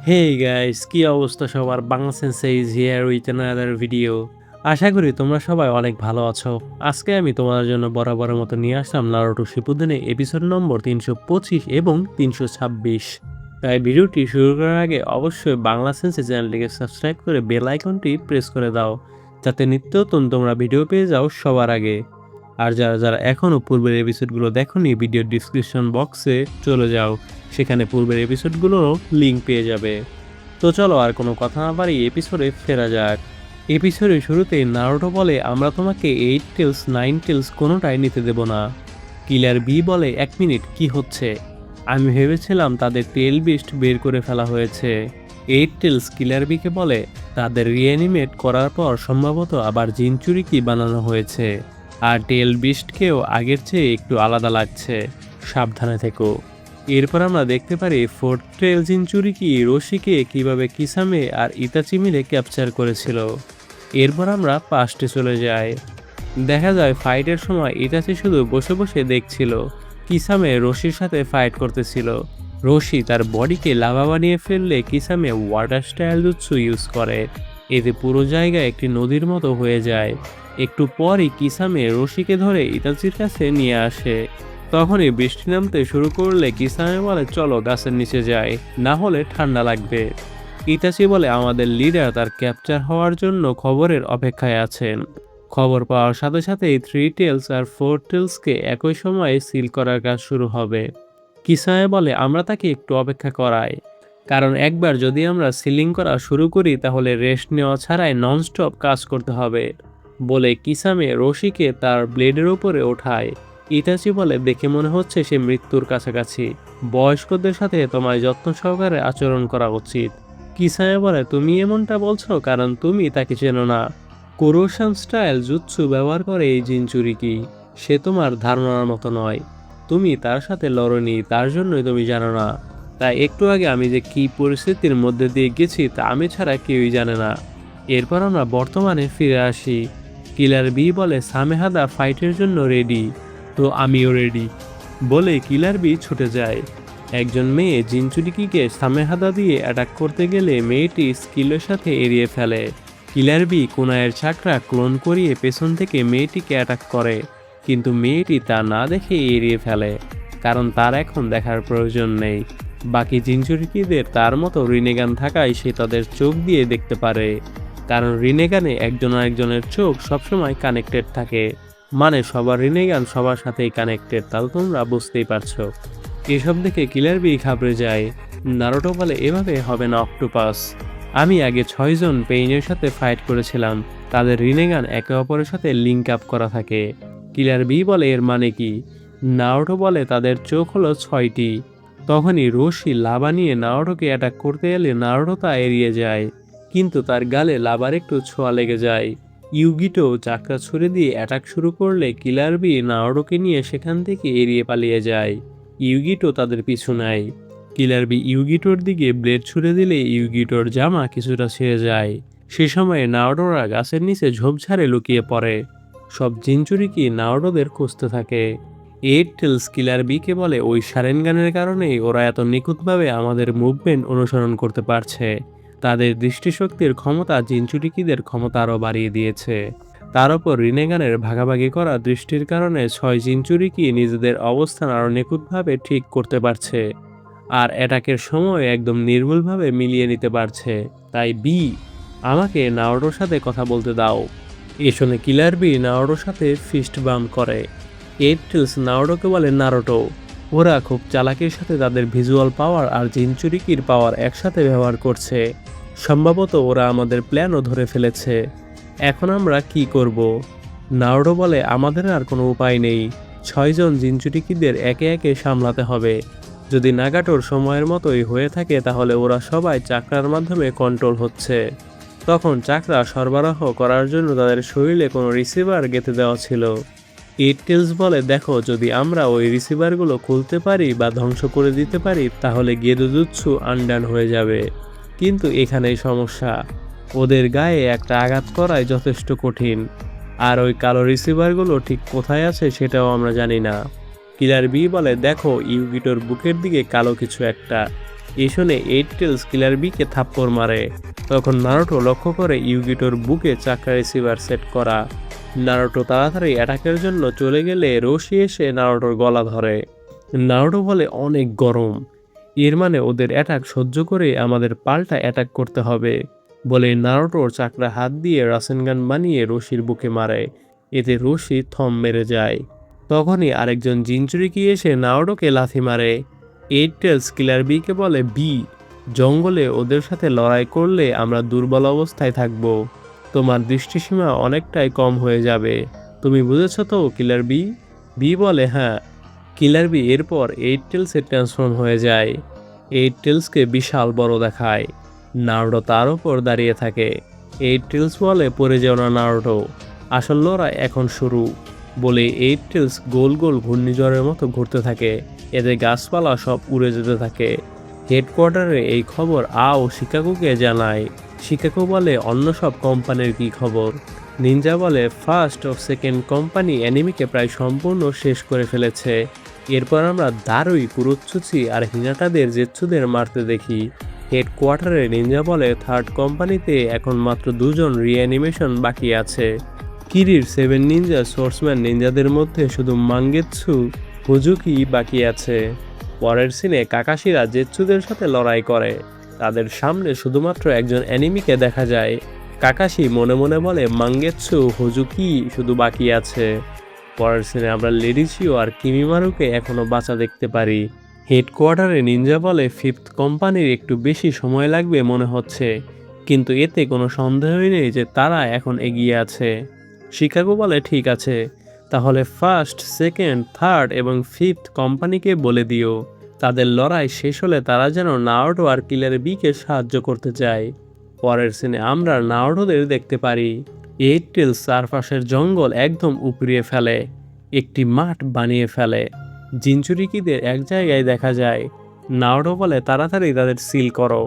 Hey guys, কি অবস্থা সবার? Bangla sensei is here with another video. আশা করি তোমরা সবাই অনেক ভালো আছো। আজকে আমি তোমাদের জন্য বরাবরের মতো নিয়ে আসলাম নারুটো শিপুদেনে এপিসোড নম্বর 325 এবং 326। তাই ভিডিওটি শুরু করার আগে অবশ্যই বাংলা সেন্সে চ্যানেলটিকে সাবস্ক্রাইব করে বেল আইকনটি প্রেস করে দাও, যাতে নিত্য নতুন তোমরা ভিডিও পেয়ে যাও সবার আগে। আর যারা যারা এখনও পূর্বের এপিসোডগুলো দেখোনি, ভিডিওর ডিসক্রিপশন বক্সে চলে যাও, সেখানে পূর্বের এপিসোডগুলোরও লিঙ্ক পেয়ে যাবে। তো চলো আর কোনো কথা না বাড়িয়ে এপিসোডে ফেরা যাক। এপিসোডের শুরুতেই নারুটো বলে, আমরা তোমাকে 8 টেলস 9 টেলস কোনোটাই নিতে দেব না। কিলার বি বলে, 1 মিনিট, কি হচ্ছে? আমি ভেবেছিলাম তাদের টেল বিস্ট বের করে ফেলা হয়েছে। 8 টেলস কিলার বিকে বলে, তাদের রিঅ্যানিমেট করার পর সম্ভবত আবার জিনচুরিকি বানানো হয়েছে, আর টেল বিস্টকেও আগের চেয়ে একটু আলাদা লাগছে, সাবধানে থেকো। এরপর আমরা দেখতে পারি ফোর্থ ট্রেল জিনচুরিকি রশিকে কিভাবে কিসামে আর ইতাচি মিলে ক্যাপচার করেছিল। এরপর আমরা পাস্টে চলে যাই। দেখা যায় ফাইটের সময় ইতাচি শুধু বসে বসে দেখছিল, কিসামে রশির সাথে ফাইট করতেছিল। রশি তার বডিকে লাভা বানিয়ে ফেললে কিসামে ওয়াটার স্টাইল জুৎসু ইউজ করে, এতে পুরো জায়গা একটি নদীর মতো হয়ে যায়। একটু পরই কিসামে রশিকে ধরে ইতাচির কাছে নিয়ে আসে। তখনই বৃষ্টি নামতে শুরু করলে কিসামে বলে, চলো গাছের নিচে যাই, না হলে ঠান্ডা লাগবে। ইতাচি বলে, আমাদের লিডার তার ক্যাপচার হওয়ার জন্য খবরের অপেক্ষায় আছেন। খবর পাওয়ার সাথে সাথেই 3 টেলস আর 4 টেলসকে একই সময়ে সিল করার কাজ শুরু হবে। কিসামে বলে, আমরা তাকে একটু অপেক্ষা করাই, কারণ একবার যদি আমরা সিলিং করা শুরু করি তাহলে রেস্ট নেওয়া ছাড়াই ননস্টপ কাজ করতে হবে। বলে কিসামে রশিকে তার ব্লেডের উপরে ওঠায়। ইতাচি বলে, দেখে মনে হচ্ছে সে মৃত্যুর কাছাকাছি, বয়স্কদের সাথে তোমায় যত্ন সহকারে আচরণ করা উচিত। কিসামে বলে, তুমি এমনটা বলছো কারণ তুমি তাকে চেনো না। কুরোসান স্টাইল জুৎসু ব্যবহার করে এই জিনচুরিকি, সে তোমার ধারণার মতো নয়। তুমি তার সাথে লড়নি, তার জন্যই তুমি জানো না। তাই একটু আগে আমি যে কী পরিস্থিতির মধ্যে দিয়ে গেছি তা আমি ছাড়া কেউই জানে না। এরপর আমরা বর্তমানে ফিরে আসি। কিলার বি বলে, সামেহাদা ফাইটের জন্য রেডি, তো আমিও রেডি। বলে কিলার বি ছুটে যায়। একজন মেয়ে জিনচুরিকিকে সামেহাদা দিয়ে অ্যাটাক করতে গেলে মেয়েটি স্কিলের সাথে এড়িয়ে ফেলে। কিলার বি কুনায়ের চাকরা ক্লোন করিয়ে পেছন থেকে মেয়েটিকে অ্যাটাক করে, কিন্তু মেয়েটি তা না দেখে এড়িয়ে ফেলে, কারণ তার এখন দেখার প্রয়োজন নেই। বাকি জিনচুরিকিদের তার মতো রিনেগান থাকায় সে তাদের চোখ দিয়ে দেখতে পারে, কারণ রিনেগানে একজন আরেকজনের চোখ সবসময় কানেক্টেড থাকে, মানে সবার রিনেগান সবার সাথেই কানেক্টেড, তাহলে তোমরা বুঝতেই পারছো। এসব দেখে কিলার বি ঘাবড়ে যায়। নারুটো বলে, এভাবে হবে না অক্টোপাস, আমি আগে 6 জন পেইনের সাথে ফাইট করেছিলাম, তাদের রিনেগান একে অপরের সাথে লিঙ্ক আপ করা থাকে। কিলার বি বলে, এর মানে কি? নারুটো বলে, তাদের চোখ হলো 6টি। তখনই রশি লাভা নিয়ে নারুটোকে অ্যাটাক করতে এলে নারুটো তা এড়িয়ে যায়, কিন্তু তার গালে লাভার একটু ছোঁয়া লেগে যায়। ইউগিটো চাকরা ছুড়ে দিয়ে অ্যাটাক শুরু করলে কিলার বি নারুটোকে নিয়ে সেখান থেকে এড়িয়ে পালিয়ে যায়। ইউগিটো তাদের পিছু নেয়। কিলার বি ইউগিটোর দিকে ব্লেড ছুড়ে দিলে ইউগিটোর জামা কিছুটা ছিঁড়ে যায়। সে সময় নারুটোরা গাছের নিচে ঝোপঝাড়ে লুকিয়ে পড়ে। সব জিনচুরিকি নারুটোদের খুঁজতে থাকে। 8 টেলস কিলার বিকে বলে, ওই শারেনগানের কারণেই ওরা এত নিখুঁতভাবে আমাদের মুভমেন্ট অনুসরণ করতে পারছে। তাদের দৃষ্টিশক্তির ক্ষমতা জিনচুরিকিদের ক্ষমতা আরও বাড়িয়ে দিয়েছে। তার উপর রিনেগানের ভাগাভাগি করা দৃষ্টির কারণে 6 জিনচুরিকি নিজেদের অবস্থান আরও নিখুঁতভাবে ঠিক করতে পারছে, আর অ্যাটাকের সময় একদম নির্ভুলভাবে মিলিয়ে নিতে পারছে। তাই বি, আমাকে নারুটোর সাথে কথা বলতে দাও। এ শুনে কিলার বি নারুটোর সাথে ফিস্ট বাম্প করে। 8 টেলস নারুটোকে বলে, নারুটো, ওরা খুব চালাকির সাথে তাদের ভিজুয়াল পাওয়ার আর জিনচুরিকির পাওয়ার একসাথে ব্যবহার করছে, সম্ভবত ওরা আমাদের প্ল্যানও ধরে ফেলেছে। এখন আমরা কি করব? নারুটো বলে, আমাদের আর কোনো উপায় নেই, 6 জন জিনচুরিকিদের একে একে সামলাতে হবে। যদি নাগাটোর সময়ের মতোই হয়ে থাকে তাহলে ওরা সবাই চাকরার মাধ্যমে কন্ট্রোল হচ্ছে। তখন চাকরা সরবরাহ করার জন্য তাদের শরীরে কোনো রিসিভার গেঁথে দেওয়া ছিল। 8 টেলস বলে, দেখো, যদি আমরা ওই রিসিভারগুলো খুলতে পারি বা ধ্বংস করে দিতে পারি তাহলে গেদোজুৎসু আনডান হয়ে যাবে। কিন্তু এখানেই সমস্যা, ওদের গায়ে একটা আঘাত করাই যথেষ্ট কঠিন, আর ওই কালো রিসিভারগুলো ঠিক কোথায় আছে সেটাও আমরা জানি না। কিলার বি বলে, দেখো ইউগিটোর বুকের দিকে কালো কিছু একটা। এই শুনে এইট টেলস কিলার বিকে থাপ্পড় মারে। তখন নারুটো লক্ষ্য করে ইউগিটোর বুকে চাক্রা রিসিভার সেট করা। নারুটো তাড়াতাড়ি অ্যাটাকের জন্য চলে গেলে রশি এসে নারুটোর গলা ধরে। নারুটো বলে, অনেক গরম, এর মানে ওদের অ্যাটাক সহ্য করে আমাদের পাল্টা অ্যাটাক করতে হবে। বলে নারুটোর চাকরা হাত দিয়ে রাসেনগান বানিয়ে রশির বুকে মারে। এতে রশি থম মেরে যায়। তখনই আরেকজন জিনচুরিকি এসে নারুটোকে লাথি মারে। এইট টেলস কিলার বিকে বলে, বি, জঙ্গলে ওদের সাথে লড়াই করলে আমরা দুর্বল অবস্থায় থাকব। তোমার দৃষ্টিসীমা অনেকটাই কম হয়ে যাবে। তুমি বুঝেছ তো কিলার বি? বি বলে, হ্যাঁ। কিলার বি এরপর এইট টেলসে ট্রান্সফর্ম হয়ে যায়। এইট টেলসকে বিশাল বড় দেখায়। নারুটো তার উপর দাঁড়িয়ে থাকে। এইট টেলস বলে, পড়ে যেও না নারুটো, আসল লড়াই এখন শুরু। বলে এইট টেলস গোল গোল ঘূর্ণিঝড়ের মতো ঘুরতে থাকে। এতে গাছপালা সব উড়ে যেতে থাকে। হেডকোয়ার্টারে এই খবর আও শিকাগোকে জানায়। শিকাগো বলে, অন্য সব কোম্পানির কি খবর? নিনজা বলে, ফার্স্ট ও সেকেন্ড কোম্পানি অ্যানিমিকে প্রায় সম্পূর্ণ শেষ করে ফেলেছে। এরপর আমরা দারুই, কুরুৎসুচি আর হিনাটাদের জেৎসুদের মারতে দেখি। হেডকোয়ার্টারে নিনজা বলে, থার্ড কোম্পানিতে এখন মাত্র 2 জন রিঅ্যানিমেশন বাকি আছে। কিরির 7 নিনজা সোর্সম্যান নিনজাদের মধ্যে শুধু মাঙ্গেৎসু হুজুকি বাকি আছে। পরের সিনে কাকাশিরা জেৎসুদের সাথে লড়াই করে। তাদের সামনে শুধুমাত্র একজন অ্যানিমিকে দেখা যায়। কাকাশি মনে মনে বলে, মাঙ্গেৎসু হুজুকি শুধু বাকি আছে। পরের সিনে আমরা লেডিসিও আর কিমিমারুকে এখনো বাঁচা দেখতে পারি। হেডকোয়ার্টারে নিনজা বলে, ফিফথ কোম্পানির একটু বেশি সময় লাগবে মনে হচ্ছে, কিন্তু এতে কোনো সন্দেহই নেই যে তারা এখন এগিয়ে আছে। শিকাগো বলে, ঠিক আছে, তাহলে ফার্স্ট, সেকেন্ড, থার্ড এবং ফিফথ কোম্পানিকে বলে দিও তাদের লড়াই শেষ হলে তারা যেন নারুটো আর কিলার বিকে সাহায্য করতে চায়। পরের সিনে আমরা নারুটোদের দেখতে পারি। এইট টেলস চারপাশের জঙ্গল একদম উপড়িয়ে ফেলে, একটি মাঠ বানিয়ে ফেলে। জিনচুরিকিদের এক জায়গায় দেখা যায়। নারুটো বলে, তাড়াতাড়ি তাদের সিল করো।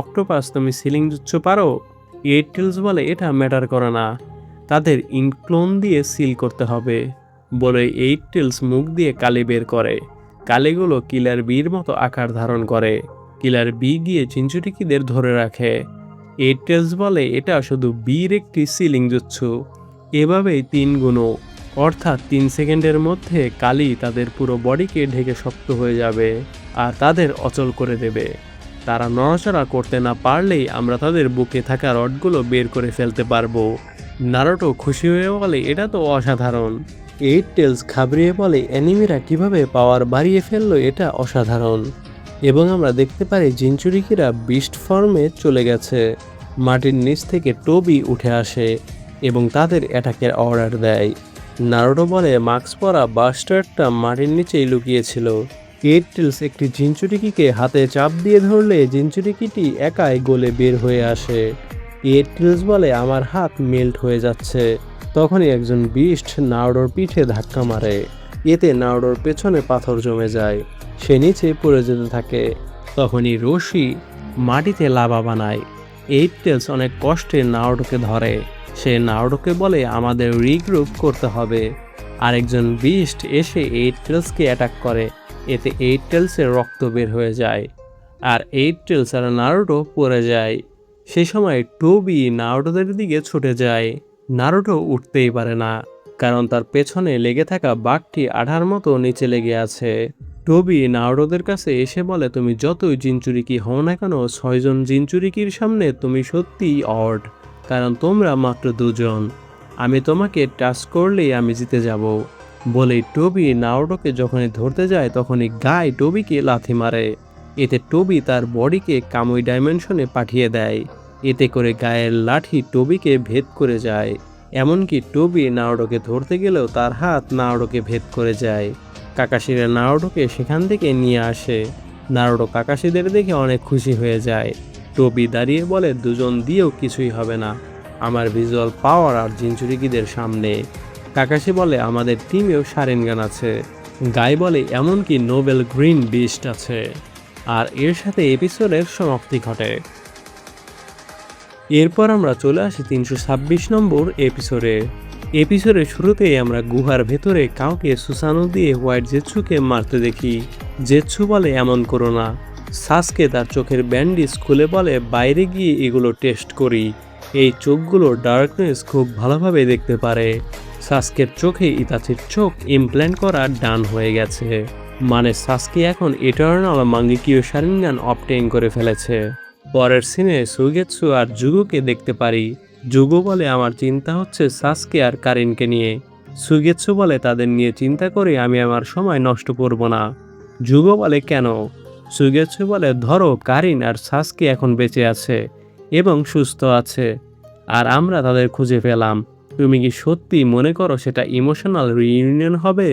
অক্টোপাস, তুমি সিলিং জুৎসু পারো? এইট টেলস বলে, এটা ম্যাটার করে না, তাদের ইনক্লোন দিয়ে সিল করতে হবে। বলে এইট টেলস মুখ দিয়ে কালি বের করে। কালিগুলো কিলার বির মতো আকার ধারণ করে। কিলার বি গিয়ে জিনচুরিকিদের ধরে রাখে। এইট টেলস বলে, এটা শুধু বির একটি সিলিং জুৎসু। এভাবেই 3 গুণও, অর্থাৎ 3 সেকেন্ডের মধ্যে কালি তাদের পুরো বডিকে ঢেকে শক্ত হয়ে যাবে আর তাদের অচল করে দেবে। তারা নড়াচড়া করতে না পারলেই আমরা তাদের বুকে থাকা রডগুলো বের করে ফেলতে পারবো। নারুটো খুশি হয়ে বলে, এটা তো অসাধারণ। এইট টেলস ঘাবড়িয়ে বলে, অ্যানিমিরা কিভাবে পাওয়ার বাড়িয়ে ফেললো, এটা অসাধারণ। এবং আমরা দেখতে পারি জিনচুরিকিরা বিস্ট ফর্মে চলে গেছে। মাটির নিচ থেকে টোবি উঠে আসে এবং তাদের অ্যাটাকের অর্ডার দেয়। নারুটো বলে, মাস্ক পরা বাস্টার্ডটা মাটির নিচেই লুকিয়েছিল। এইট টেলস একটি জিনচুরিকিকে হাতে চাপ দিয়ে ধরলে জিনচুরিকিটি একাই গলে বের হয়ে আসে। এইট টেলস বলে, আমার হাত মেল্ট হয়ে যাচ্ছে। তখনই একজন বিস্ট নারুটোর পিঠে ধাক্কা মারে। এতে নারুটোর পেছনে পাথর জমে যায়, সে নিচে পড়ে যেতে থাকে। তখনই রশি মাটিতে লাভা বানায়। এইট টেলস অনেক কষ্টে নারুটোকে ধরে। সে নারুটোকে বলে, আমাদের রিগ্রুপ করতে হবে। আরেকজন বিস্ট এসে এইট টেলসকে অ্যাটাক করে। এতে এইট টেলসের রক্ত বের হয়ে যায় আর এইট টেলস আর নারুটো পড়ে যায়। সে সময় টোবি নারুটোদের দিকে ছুটে যায়। নারুটো উঠতেই পারে না, কারণ তার পেছনে লেগে থাকা বাঘটি আঠার মতো নিচে লেগে আছে। টোবি নারুটোদের কাছে এসে বলে, তুমি যতই জিনচুরিকি হও না কেন, 6 জন জিনচুরিকির সামনে তুমি সত্যিই অড, কারণ তোমরা মাত্র 2 জন। আমি তোমাকে টাচ করলেই আমি জিতে যাব। বলেই টোবি নারুটোকে যখনই ধরতে যায় তখনই গাই টোবিকে লাথি মারে। এতে টোবি তার বডিকে কামুই ডাইমেনশনে পাঠিয়ে দেয়। এতে করে গায়ের লাঠি টোবিকে ভেদ করে যায়। এমনকি টোবি নারুটোকে ধরতে গেলেও তার হাত নারুটোকে ভেদ করে যায়। কাকাশিরা নারুটোকে সেখান থেকে নিয়ে আসে। নারুটো কাকাশিদের দেখে অনেক খুশি হয়ে যায়। টোবি দাঁড়িয়ে বলে, 2 জন দিয়েও কিছুই হবে না আমার ভিজুয়াল পাওয়ার আর জিনচুরিকিদের সামনে। কাকাশি বলে, আমাদের টিমেও শারিনগান আছে। গাই বলে, এমনকি নোবেল গ্রিন বিস্ট আছে। আর এর সাথে এপিসোডের সমাপ্তি ঘটে। এরপর আমরা চলে আসি 326 নম্বর এপিসোডে। এপিসোডের শুরুতেই আমরা গুহার ভেতরে কাউকে সুসানো দিয়ে হোয়াইট জেৎসুকে মারতে দেখি। জেৎসু বলে এমন করো না। সাসকে তার চোখের ব্যান্ডেজ খুলে বলে বাইরে গিয়ে এগুলো টেস্ট করি। এই চোখগুলো ডার্কনেস খুব ভালোভাবে দেখতে পারে। সাসকের চোখে ইতাচির চোখ ইমপ্ল্যান্ট করা ডান হয়ে গেছে, মানে সাসকে এখন ইটারনাল মাঙ্গিকীয় শারিনগান অবটেইন করে ফেলেছে। পরের সিনে সুগেৎসু আর জুগোকে দেখতে পারি। জুগো বলে আমার চিন্তা হচ্ছে সাসকে আর কারিনকে নিয়ে। সুগেৎসু বলে তাদের নিয়ে চিন্তা করে আমি আমার সময় নষ্ট করব না। জুগো বলে কেন? সুগেৎসু বলে ধরো কারিন আর সাসকে এখন বেঁচে আছে এবং সুস্থ আছে, আর আমরা তাদের খুঁজে পেলাম। তুমি কি সত্যি মনে করো সেটা ইমোশনাল রিইউনিয়ন হবে?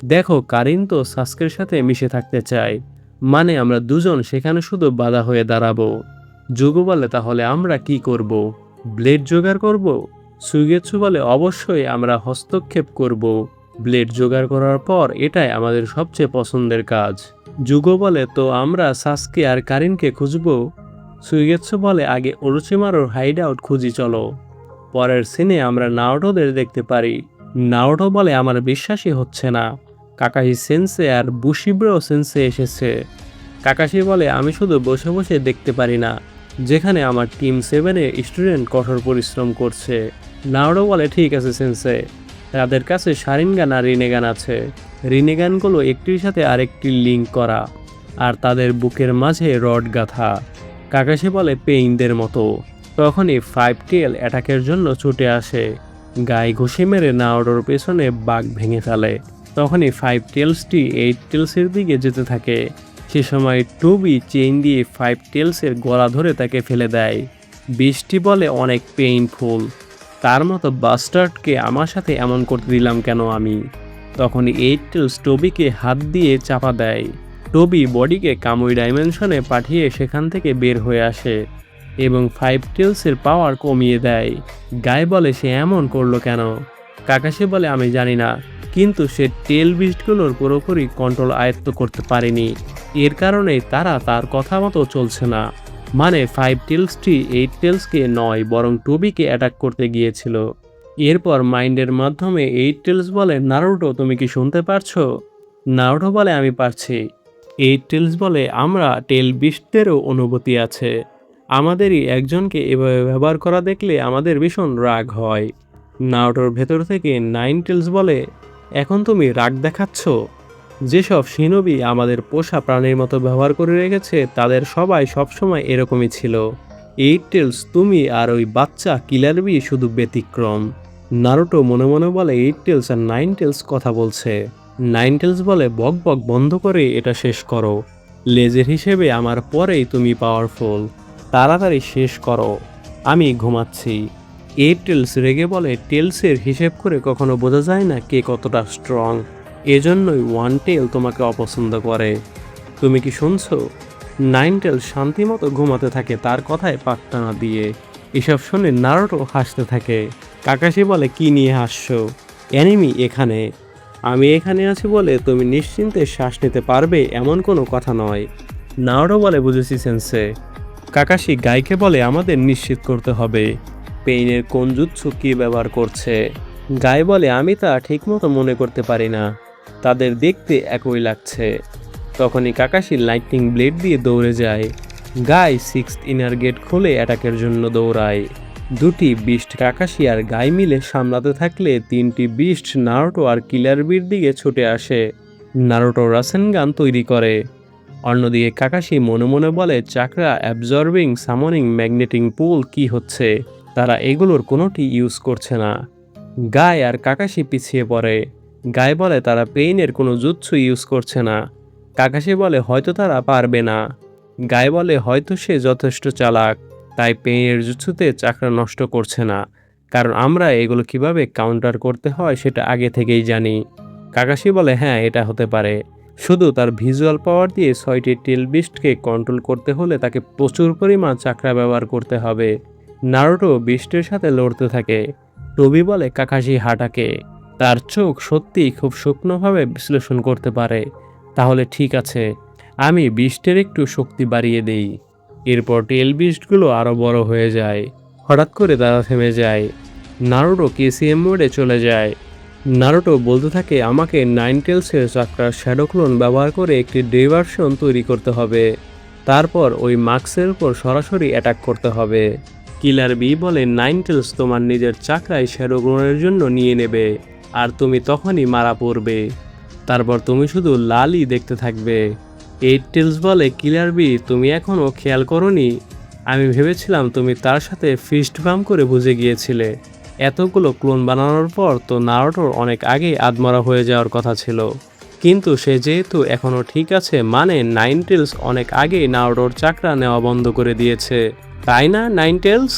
দেখো কারিন তো সাসকের সাথে মিশে থাকতে চায়, মানে আমরা দুজন সেখানে শুধু বাধা হয়ে দাঁড়াবো। জুগো বলে তাহলে আমরা কি করব? ব্লেড জোগাড় করব? সুগেৎসু বলে অবশ্যই আমরা হস্তক্ষেপ করব। ব্লেড জোগাড় করার পর এটাই আমাদের সবচেয়ে পছন্দের কাজ। জুগো বলে তো আমরা সাসকে আর কারিনকে খুঁজব। সুগেৎসু বলে আগে ওরোচিমারুর হাইড আউট খুঁজি চলো। পরের সিনে আমরা নাওটোদের দেখতে পারি। নাওটো বলে আমার বিশ্বাসই হচ্ছে না, কাকাশি সেন্সে আর বুশিব্রো সেন্সে এসেছে। কাকাশি বলে আমি শুধু বসে বসে দেখতে পারি না, যেখানে আমার টিম 7-এর স্টুডেন্ট কঠোর পরিশ্রম করছে। নাওটো বলে ঠিক আছে সেন্সে, তাদের কাছে শারিনগান আর রিনেগান আছে। রিনেগানগুলো একটির সাথে আরেকটির লিঙ্ক করা, আর তাদের বুকের মাঝে রড গাঁথা। কাকাশি বলে পেইনদের মতো। তখনই 5 টেল অ্যাটাকের জন্য ছুটে আসে। গায়ে ঘুষি মেরে নাওটোর পেছনে বাঘ ভেঙে ফেলে। তখনই 5 টেলসটি 8 টেলসের দিকে যেতে থাকে। সে সময় টুবি চেইন দিয়ে 5 টেলসের গলা ধরে তাকে ফেলে দেয়। বৃষ্টি বলে অনেক পেইনফুল, তার মতো বাস্টার্ডকে আমার সাথে এমন করতে দিলাম কেন আমি? তখনই 8 টেলস টবিকে হাত দিয়ে চাপা দেয়। টবি বডিকে কামুই ডাইমেনশনে পাঠিয়ে সেখান থেকে বের হয়ে আসে এবং 5 টেলসের পাওয়ার কমিয়ে দেয়। গায়ে বলে সে এমন করলো কেন? কাকাশি বলে আমি জানি না, কিন্তু সে টেল বিস্টগুলোর পুরোপুরি কন্ট্রোল আয়ত্ত করতে পারেনি। এর কারণেই তারা তার কথা মতো চলছে না। মানে 5 টেলসটি 8 টেলসকে নয় বরং টবিকে অ্যাটাক করতে গিয়েছিল। এরপর মাইন্ডের মাধ্যমে 8 টেলস বলে নারুটো তুমি কি শুনতে পারছো? নারুটো বলে আমি পারছি। 8 টেলস বলে আমরা টেল বিস্টদেরও অনুভূতি আছে, আমাদেরই একজনকে এভাবে ব্যবহার করা দেখলে আমাদের ভীষণ রাগ হয়। নারুটোর ভেতর থেকে 9 টেলস বলে এখন তুমি রাগ দেখাচ্ছ? যেসব শিনোবি আমাদের পোষা প্রাণীর মতো ব্যবহার করে রেখেছে তাদের সবাই সবসময় এরকমই ছিল। 8 টেলস তুমি আর ওই বাচ্চা কিলার বি শুধু ব্যতিক্রম। নারুটো মনে মনে বলে 8 টেলস আর 9 টেলস কথা বলছে। 9 টেলস বলে বক বক বন্ধ করে এটা শেষ করো। লেজের হিসেবে আমার পরেই তুমি পাওয়ারফুল, তাড়াতাড়ি শেষ করো, আমি ঘুমাচ্ছি। 8 টেলস রেগে বলে টেলসের হিসেব করে কখনো বোঝা যায় না কে কতটা স্ট্রং, এজন্যই 1 টেল তোমাকে অপছন্দ করে। তুমি কি শুনছো? 9 টেল শান্তি মতো ঘুমাতে থাকে তার কথায় পাত্তা না দিয়ে। এসব শুনে নারুটো হাসতে থাকে। কাকাশি বলে কি নিয়ে হাসছো? অ্যানিমি এখানে, আমি এখানে আছি বলে তুমি নিশ্চিন্তে শ্বাস নিতে পারবে এমন কোনো কথা নয়। নারুটো বলে বুঝেছি সেন্সে। কাকাশি গাইকে বলে আমাদের নিশ্চিত করতে হবে পেইনের কোন জুৎসু কী ব্যবহার করছে। গাই বলে আমি তা ঠিকমতো মনে করতে পারি না, তাদের দেখতে একই লাগছে। তখনই কাকাশি লাইটনিং ব্লেড দিয়ে দৌড়ে যায়। গাই 6th ইনার গেট খুলে অ্যাটাকের জন্য দৌড়ায়। দুটি বিস্ট কাকাশি আর গাই মিলে সামলাতে থাকলে 3টি বিস্ট নারুটো আর কিলার বির দিকে ছুটে আসে। নারুটো রাসেনগান তৈরি করে। অন্যদিকে কাকাশি মনে মনে বলে চাকরা অ্যাবজর্বিং সামনিং ম্যাগনেটিং পুল কি হচ্ছে, তারা এগুলোর কোনোটি ইউজ করছে না। গাই আর কাকাশি পিছিয়ে পড়ে। গাই বলে তারা পেইনের কোনো জুৎসু ইউজ করছে না। কাকাশি বলে হয়তো তারা পারবে না। গাই বলে হয়তো সে যথেষ্ট চালাক, তাই পেইনের জুৎসুতে চাকরা নষ্ট করছে না, কারণ আমরা এগুলো কিভাবে কাউন্টার করতে হয় সেটা আগে থেকেই জানি। কাকাশি বলে হ্যাঁ এটা হতে পারে, শুধু তার ভিজুয়াল পাওয়ার দিয়ে 6টি টেল বিস্টকে কন্ট্রোল করতে হলে তাকে প্রচুর পরিমাণ চাকরা ব্যবহার করতে হবে। নারুটো বিস্টের সাথে লড়তে থাকে। টবি বলে কাকাশি হাঁটাকে, তার চোখ সত্যিই খুব সূক্ষ্মভাবে বিশ্লেষণ করতে পারে। তাহলে ঠিক আছে, আমি বিস্টের একটু শক্তি বাড়িয়ে দেই। এরপর টেল বিস্টগুলো আরও বড় হয়ে যায়। হঠাৎ করে তারা থেমে যায়। নারুটো কেসিএম মোডে চলে যায়। নারুটো বলতে থাকে আমাকে নাইন টেলসের চাকরার শ্যাডো ক্লোন ব্যবহার করে একটি ডাইভারশন তৈরি করতে হবে, তারপর ওই মার্কসের উপর সরাসরি অ্যাটাক করতে হবে। কিলার বি বলে নাইন টেলস তোমার নিজের চাকরায় শ্যাডো ক্লোনের জন্য নিয়ে নেবে, আর তুমি তখনই মারা পড়বে। তারপর তুমি শুধু লালই দেখতে থাকবে। এইট টেলস বলে কিলার বি তুমি এখনও খেয়াল করোনি, আমি ভেবেছিলাম তুমি তার সাথে ফিস্ট বাম করে বুঝে গিয়েছিলে। এতগুলো ক্লোন বানানোর পর তো নারুটোর অনেক আগেই আদমরা হয়ে যাওয়ার কথা ছিল, কিন্তু সে যেহেতু এখনও ঠিক আছে, মানে নাইন টেলস অনেক আগেই নারুটোর চাকরা নেওয়া বন্ধ করে দিয়েছে, তাই না নাইন টেলস?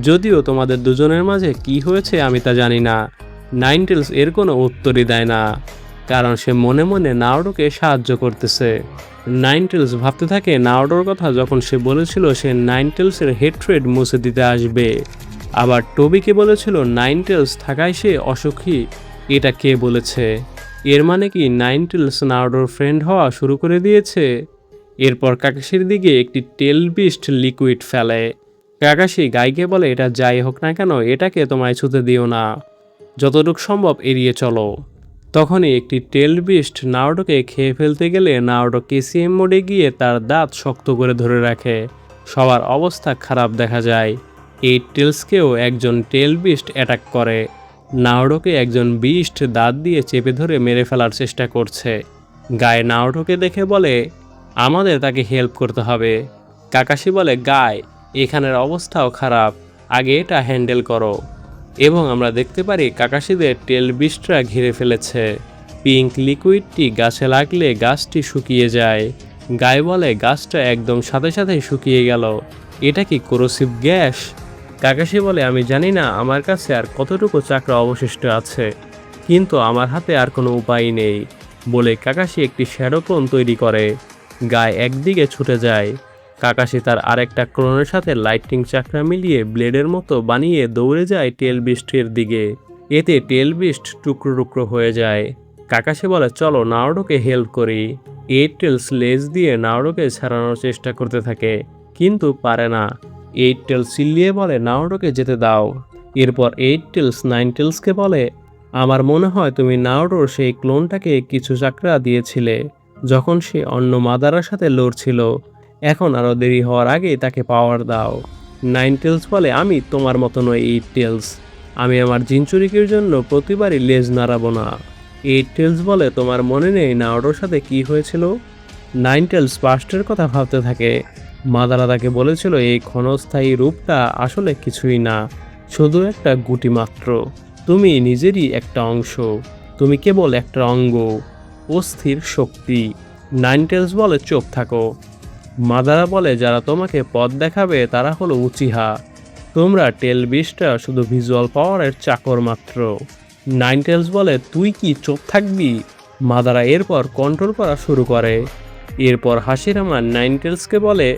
যদিও তোমাদের দুজনের মাঝে কি হয়েছে আমি তা জানি না, নাইন টেলস এর কোনো উত্তরই দেয় না, কারণ সে মনে মনে নারুটোকে সাহায্য করতেছে। নাইন টেলস ভাবতে থাকে নারুটোর কথা যখন সে বলেছিল সে নাইন টেলসের হেট্রেড মুছে দিতে আসবে, আবার টোবিকে বলেছিল নাইন টেলস থাকায় সে অসুখী, এটা কে বলেছে? এর মানে কি নাইন টেলস নারুটোর ফ্রেন্ড হওয়া শুরু করে দিয়েছে? এরপর কাকাশির দিকে একটি টেল বিস্ট লিকুইড ফেলে। কাকাশি গাইকে বলে এটা যাই হোক না কেন এটাকে তোমায় ছুতে দিও না, যতটুকু সম্ভব এড়িয়ে চলো। তখনই একটি টেল বিস্ট নারুটোকে খেয়ে ফেলতে গেলে নারুটো কেসিএম মোডে গিয়ে তার দাঁত শক্ত করে ধরে রাখে। সবার অবস্থা খারাপ দেখা যায়। এই টেলসকেও একজন টেল বিস্ট অ্যাটাক করে। নারুটোকে একজন বিস্ট দাঁত দিয়ে চেপে ধরে মেরে ফেলার চেষ্টা করছে। গায়ে নারুটোকে দেখে বলে আমাদের তাকে হেল্প করতে হবে। কাকাশি বলে গায় এখানের অবস্থাও খারাপ, আগে এটা হ্যান্ডেল করো। এবং আমরা দেখতে পারি কাকাশিদের টেল বিস্টরা ঘিরে ফেলেছে। পিঙ্ক লিকুইডটি গাছে লাগলে গাছটি শুকিয়ে যায়। গায়ে বলে গাছটা একদম সাথে সাথেই শুকিয়ে গেল, এটা কি কোরোসিভ গ্যাস? কাকাশি বলে আমি জানি না আমার কাছে আর কতটুকু চাকরা অবশিষ্ট আছে, কিন্তু আমার হাতে আর কোনো উপায় নেই বলে কাকাশি একটি শ্যাডো ক্লোন তৈরি করে। গায়ে একদিকে ছুটে যায়। কাকাশি তার আরেকটা ক্লোনের সাথে লাইটিং চাকরা মিলিয়ে ব্লেডের মতো বানিয়ে দৌড়ে যায় টেল বিস্টের দিকে। এতে টেল বিস্ট টুকরো টুকরো হয়ে যায়। কাকাশি বলে চলো নারুটোকে হেল্প করি। এইট টেলস লেজ দিয়ে নারুটোকে ছাড়ানোর চেষ্টা করতে থাকে, কিন্তু পারে না। এইট টেলস চিল্লিয়ে বলে নারুটোকে যেতে দাও। এরপর এইট টেলস নাইন টেলসকে বলে আমার মনে হয় তুমি নারুটোর সেই ক্লোনটাকে কিছু চাকরা দিয়েছিলে যখন সে অন্য মাদারার সাথে লড়ছিল, এখন আরও দেরি হওয়ার আগেই তাকে পাওয়ার দাও। নাইন টেলস বলে আমি তোমার মতো নয় এইট টেলস, আমি আমার জিনচুরিকের জন্য প্রতিবারই লেজ নাড়াবো না। এইট টেলস বলে তোমার মনে নেই নারুটোর সাথে কি হয়েছিল? নাইন টেলস পাস্টের কথা ভাবতে থাকে। মাদারা তাকে বলেছিল এই ক্ষণস্থায়ী রূপটা আসলে কিছুই না, শুধু একটা গুটি মাত্র, তুমি নিজেরই একটা অংশ, তুমি কেবল একটা অঙ্গ, অস্থির শক্তি। নাইন টেলস বলে চুপ থাকো। মাদারা বলে যারা তোমাকে পথ দেখাবে তারা হলো উচিহা, তোমরা টেল বিস্টরা শুধু ভিজুয়াল পাওয়ারের চাকর মাত্র। নাইন টেলস বলে তুই কি চুপ থাকবি? মাদারা এরপর কন্ট্রোল করা শুরু করে। এরপর হাসিরামা নাইন টেলসকে বলে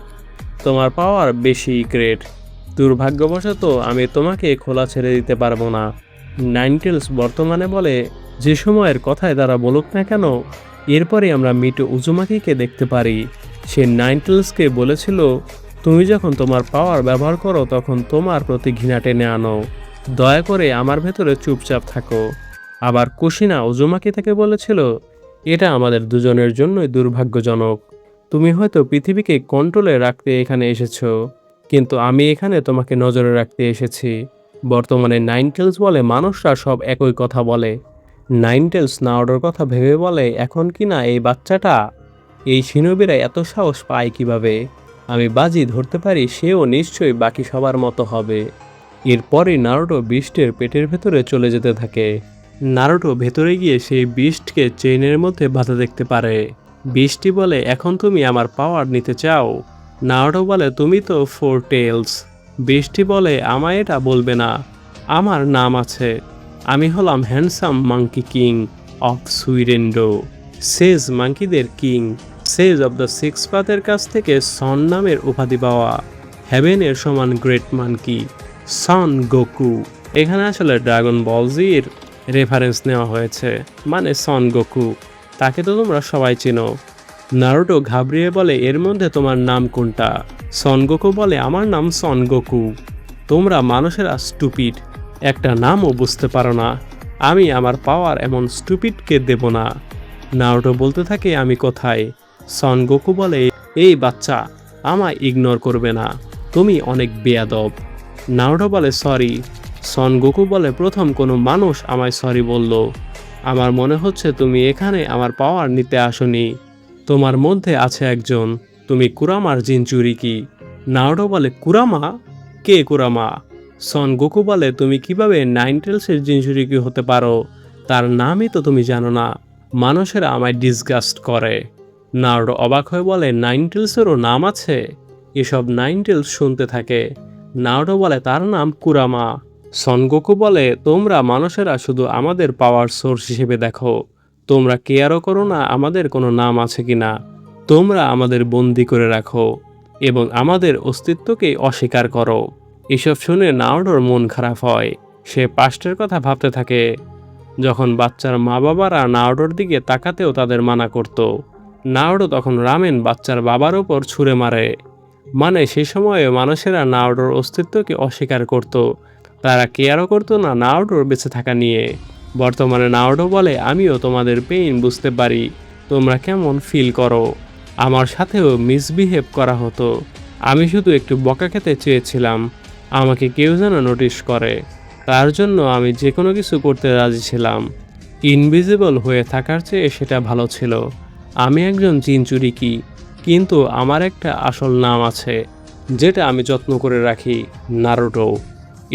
তোমার পাওয়ার বেশি গ্রেট, দুর্ভাগ্যবশত আমি তোমাকে খোলা ছেড়ে দিতে পারবো না। নাইন টেলস বর্তমানে বলে যে সময়ের কথায় তারা বলুক না কেন, এরপরে আমরা মিটো উজুমাকিকে দেখতে পারি। সে নাইন টেলসকে বলেছিল তুমি যখন তোমার পাওয়ার ব্যবহার করো তখন তোমার প্রতি ঘৃণা টেনে আনো, দয়া করে আমার ভেতরে চুপচাপ থাকো। আবার কুশিনা উজুমাকি তাকে বলেছিল এটা আমাদের দুজনের জন্যই দুর্ভাগ্যজনক, তুমি হয়তো পৃথিবীকে কন্ট্রোলে রাখতে এখানে এসেছো, কিন্তু আমি এখানে তোমাকে নজরে রাখতে এসেছি। বর্তমানে নাইন টেলস বলে মানুষরা সব একই কথা বলে। নাইন টেলস নারুটোর কথা ভেবে বলে এখন কি না এই বাচ্চাটা, এই শিনোবিরা এত সাহস পায় কিভাবে? আমি বাজি ধরতে পারি সেও নিশ্চয়ই বাকি সবার মতো হবে। এরপরই নারুটো বিস্টের পেটের ভেতরে চলে যেতে থাকে। নারুটো ভেতরে গিয়ে সেই বিস্টকে চেইনের মধ্যে বাধা দেখতে পারে। বিস্টটি বলে এখন তুমি আমার পাওয়ার নিতে চাও? নারুটো বলে তুমি তো ফোর টেলস। বিস্টটি বলে আমায় এটা বলবে না, আমার নাম আছে, আমি হলাম হ্যান্ডসাম মাঙ্কি কিং অফ সুইরেন্ডো, সেজ মাঙ্কিদের king, sage of the six পাথের কাছ থেকে সন নামের উপাধি পাওয়া, হেভেনের সমান গ্রেট মাঙ্কি, সন গোকু। এখানে আসলে ড্রাগন বল জির রেফারেন্স নেওয়া হয়েছে, মানে সন গোকু, তাকে তো তোমরা সবাই চিনো। নারুটো ঘাবড়িয়ে বলে এর মধ্যে তোমার নাম কোনটা? সন গোকু বলে আমার নাম সন গোকু। তোমরা মানুষেরা স্টুপিড, একটা নামও বুঝতে পারো না। আমি আমার পাওয়ার এমন স্টুপিডকে দেব না। নারুটো বলতে থাকে আমি কোথায়। সন গোকু বলে এই বাচ্চা, আমায় ইগনোর করবে না, তুমি অনেক বেয়াদব। নারুটো বলে সরি। সন গোকু বলে প্রথম কোনো মানুষ আমায় সরি বলল। আমার মনে হচ্ছে তুমি এখানে আমার পাওয়ার নিতে আসনি। তোমার মধ্যে আছে একজন, তুমি কুরামার জিনচুরিকি। নারুটো বলে কুরামা? কে কুরামা? সন গোকু বলে তুমি কিভাবে নাইন টেলসের জিনচুরিকি হতে পারো? তার নামই তো তুমি জানো না। মানুষেরা আমায় ডিসগাস্ট করে। নারুটো অবাক হয়ে বলে নাইন টেলসেরও নাম আছে? এসব নাইন টেলস শুনতে থাকে। নারুটো বলে তার নাম কুরামা। সন গোকু বলে তোমরা মানুষেরা শুধু আমাদের পাওয়ার সোর্স হিসেবে দেখো, তোমরা কেয়ারও করো না আমাদের কোনো নাম আছে কিনা। তোমরা আমাদের বন্দি করে রাখো এবং আমাদের অস্তিত্বকে অস্বীকার করো। এসব শুনে নারুটোর মন খারাপ হয়। সে পাস্টের কথা ভাবতে থাকে, যখন বাচ্চার মা বাবারা নারুটোর দিকে তাকাতেও তাদের মানা করত। নারুটো তখন রামেন বাচ্চার বাবার ওপর ছুঁড়ে মারে। মানে সে সময়ে মানুষেরা নারুটোর অস্তিত্বকে অস্বীকার করত। তারা কেয়ারও করতো না নারুটোর বেঁচে থাকা নিয়ে। বর্তমানে নারুটো বলে আমিও তোমাদের পেইন বুঝতে পারি, তোমরা কেমন ফিল করো। আমার সাথেও মিসবিহেভ করা হতো। আমি শুধু একটু বকা খেতে চেয়েছিলাম, আমাকে কেউ যেন নোটিশ করে। তার জন্য আমি যে কোনো কিছু করতে রাজি ছিলাম। ইনভিজিবল হয়ে থাকার চেয়ে সেটা ভালো ছিল। আমি একজন জিনচুরিকি, কিন্তু আমার একটা আসল নাম আছে যেটা আমি যত্ন করে রাখি, নারুটো।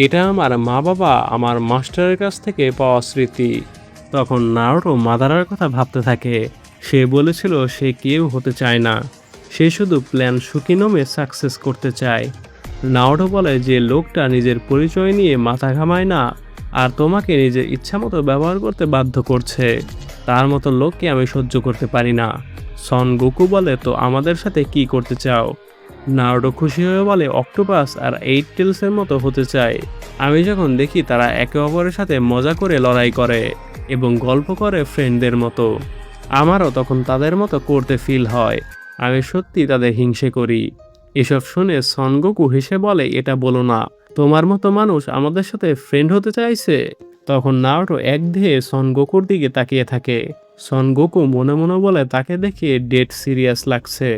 এটা আমার মা বাবা আমার মাস্টারের কাছ থেকে পাওয়া স্মৃতি। তখন নারুটো মাদারার কথা ভাবতে থাকে। সে বলেছিল সে কেউ হতে চায় না, সে শুধু প্ল্যান সুকিনোমে সাকসেস করতে চায়। নারুটো বলে যে লোকটা নিজের পরিচয় নিয়ে মাথা ঘামায় না আর তোমাকে নিজের ইচ্ছামতো ব্যবহার করতে বাধ্য করছে, তার মতো লোককে আমি সহ্য করতে পারি না। সন গোকু বলে তো আমাদের সাথে কি করতে চাও? নারুটো খুশি হয়ে বলে অক্টোপাস আর এইট টেলসের মতো হতে চায়। আমি যখন দেখি তারা একে অপরের সাথে মজা করে লড়াই করে এবং গল্প করে ফ্রেন্ডদের মতো, আমারও তখন তাদের মতো করতে ফিল হয়। আমি সত্যি তাদের হিংসে করি। এসব শুনে সন গোকু হেসে বলে এটা বলো না, তোমার মতো মানুষ আমাদের সাথে ফ্রেন্ড হতে চাইছে? তখন নারুটো একধেয়ে সন গোকুর দিকে তাকিয়ে থাকে। সন গোকু মনে মনে বলে তাকে দেখে ডেড সিরিয়াস লাগছে।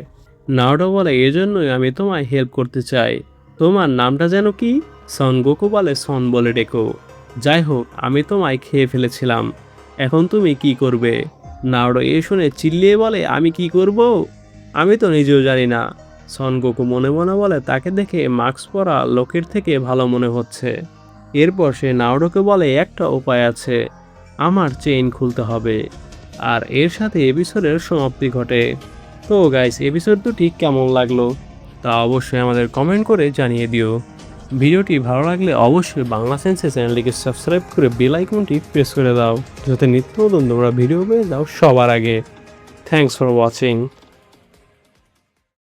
নারুটো বলে এজন্যই আমি তোমায় হেল্প করতে চাই। তোমার নামটা যেন কি? সন গোকু বলে সন বলে ডেকো। যাই হোক, আমি তোমায় খেয়ে ফেলেছিলাম, এখন তুমি কি করবে? নারুটো এ শুনে চিল্লিয়ে বলে আমি কি করব? আমি তো নিজেও জানি না। সন গোকু মনে মনে বলে তাকে দেখে মাস্ক পরা লোকের থেকে ভালো মনে হচ্ছে। এরপর সে নারুটোকে বলে একটা উপায় আছে, আমার চেইন খুলতে হবে। আর এর সাথে এপিসোডের সমাপ্তি ঘটে। তো গাইস, এপিসোড দুটি কেমন লাগলো তা অবশ্যই আমাদের কমেন্ট করে জানিয়ে দিও। ভিডিওটি ভালো লাগলে অবশ্যই বাংলা সেন্সে চ্যানেলটিকে সাবস্ক্রাইব করে বেল আইকনটি প্রেস করে দাও, যাতে নিত্য নতুন তোমরা ভিডিও পেয়ে যাও সবার আগে। Thanks for watching.